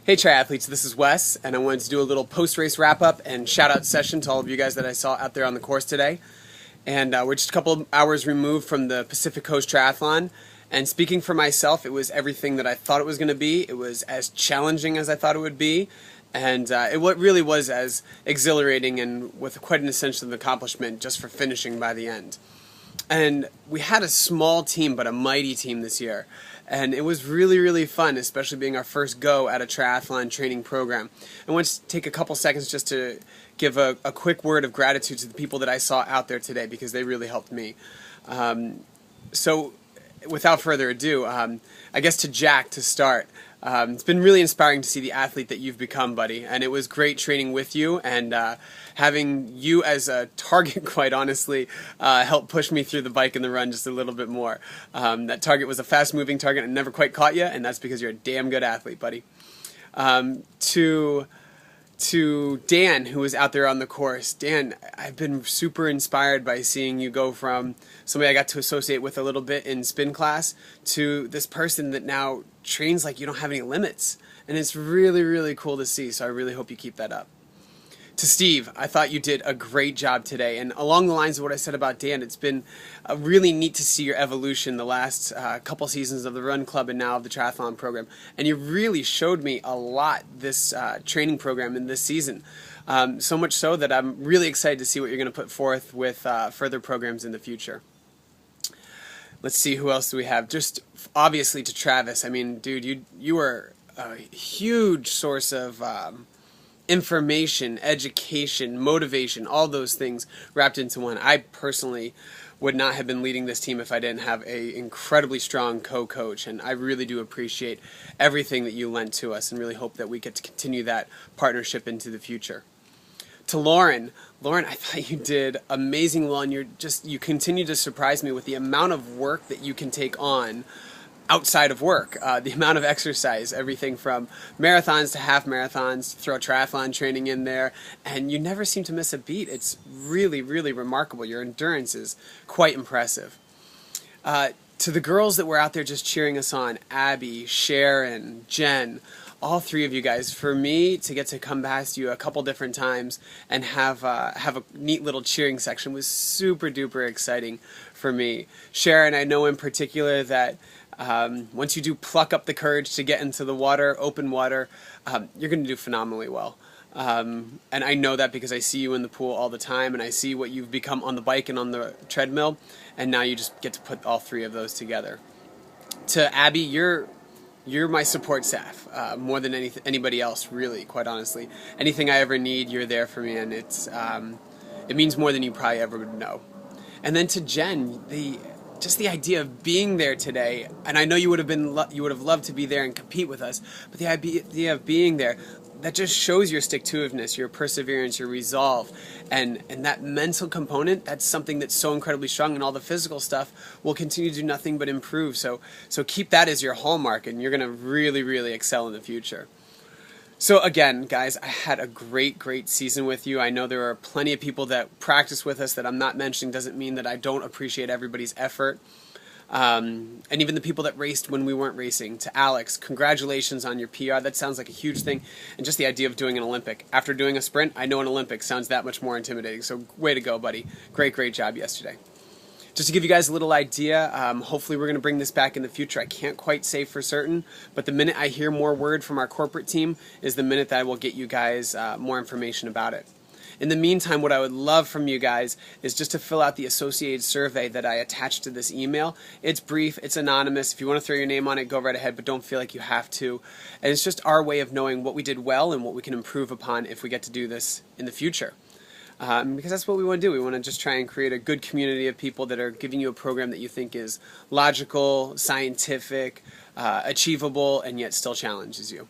Hey triathletes, this is Wes, and I wanted to do a little post-race wrap-up and shout-out session to all of you guys that I saw out there on the course today. And we're just a couple of hours removed from the Pacific Coast Triathlon, and speaking for myself, it was everything that I thought it was going to be. It was as challenging as I thought it would be, and it really was as exhilarating and with quite an essential accomplishment just for finishing by the end. And we had a small team, but a mighty team this year. And it was really, really fun, especially being our first go at a triathlon training program. I want to take a couple seconds just to give a quick word of gratitude to the people that I saw out there today because they really helped me. So without further ado, I guess to Jack to start. It's been really inspiring to see the athlete that you've become, buddy, and it was great training with you and having you as a target, quite honestly, helped push me through the bike and the run just a little bit more. That target was a fast-moving target and never quite caught you, and that's because you're a damn good athlete, buddy. To Dan, who was out there on the course. Dan, I've been super inspired by seeing you go from somebody I got to associate with a little bit in spin class to this person that now trains like you don't have any limits. And it's really, really cool to see, so I really hope you keep that up. To Steve, I thought you did a great job today, and along the lines of what I said about Dan, it's been really neat to see your evolution the last couple seasons of the Run Club and now of the triathlon program, and you really showed me a lot this training program in this season, so much so that I'm really excited to see what you're going to put forth with further programs in the future. Let's see, who else do we have? Just obviously to Travis. I mean, dude, you were a huge source of information, education, motivation, all those things wrapped into one. I personally would not have been leading this team if I didn't have an incredibly strong co-coach, and I really do appreciate everything that you lent to us and really hope that we get to continue that partnership into the future. To Lauren, I thought you did amazing well, and you continue to surprise me with the amount of work that you can take on outside of work, the amount of exercise, everything from marathons to half marathons, throw triathlon training in there, and you never seem to miss a beat. It's really, really remarkable. Your endurance is quite impressive. To the girls that were out there just cheering us on, Abby, Sharon, Jen, all three of you guys, for me to get to come past you a couple different times and have a neat little cheering section was super duper exciting for me. Sharon, I know in particular that once you do pluck up the courage to get into the water, open water, you're going to do phenomenally well. And I know that because I see you in the pool all the time, and I see what you've become on the bike and on the treadmill, and now you just get to put all three of those together. To Abby, you're my support staff, more than anybody else, really, quite honestly. Anything I ever need, you're there for me, and it means more than you probably ever would know. And then to Jen, just the idea of being there today, and I know you would have loved to be there and compete with us, but the idea of being there, that just shows your stick-to-itiveness, your perseverance, your resolve, and that mental component, that's something that's so incredibly strong, and all the physical stuff will continue to do nothing but improve. So keep that as your hallmark, and you're going to really, really excel in the future. So again, guys, I had a great, great season with you. I know there are plenty of people that practice with us that I'm not mentioning. Doesn't mean that I don't appreciate everybody's effort. And even the people that raced when we weren't racing. To Alex, congratulations on your PR. That sounds like a huge thing. And just the idea of doing an Olympic. After doing a sprint, I know an Olympic sounds that much more intimidating. So way to go, buddy. Great, great job yesterday. Just to give you guys a little idea, hopefully we're going to bring this back in the future. I can't quite say for certain, but the minute I hear more word from our corporate team is the minute that I will get you guys more information about it. In the meantime, what I would love from you guys is just to fill out the associated survey that I attached to this email. It's brief, it's anonymous. If you want to throw your name on it, go right ahead, but don't feel like you have to. And it's just our way of knowing what we did well and what we can improve upon if we get to do this in the future. Because that's what we want to do. We want to just try and create a good community of people that are giving you a program that you think is logical, scientific, achievable, and yet still challenges you.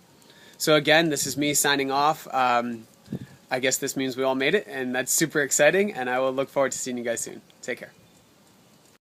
So again, this is me signing off. I guess this means we all made it, and that's super exciting, and I will look forward to seeing you guys soon. Take care.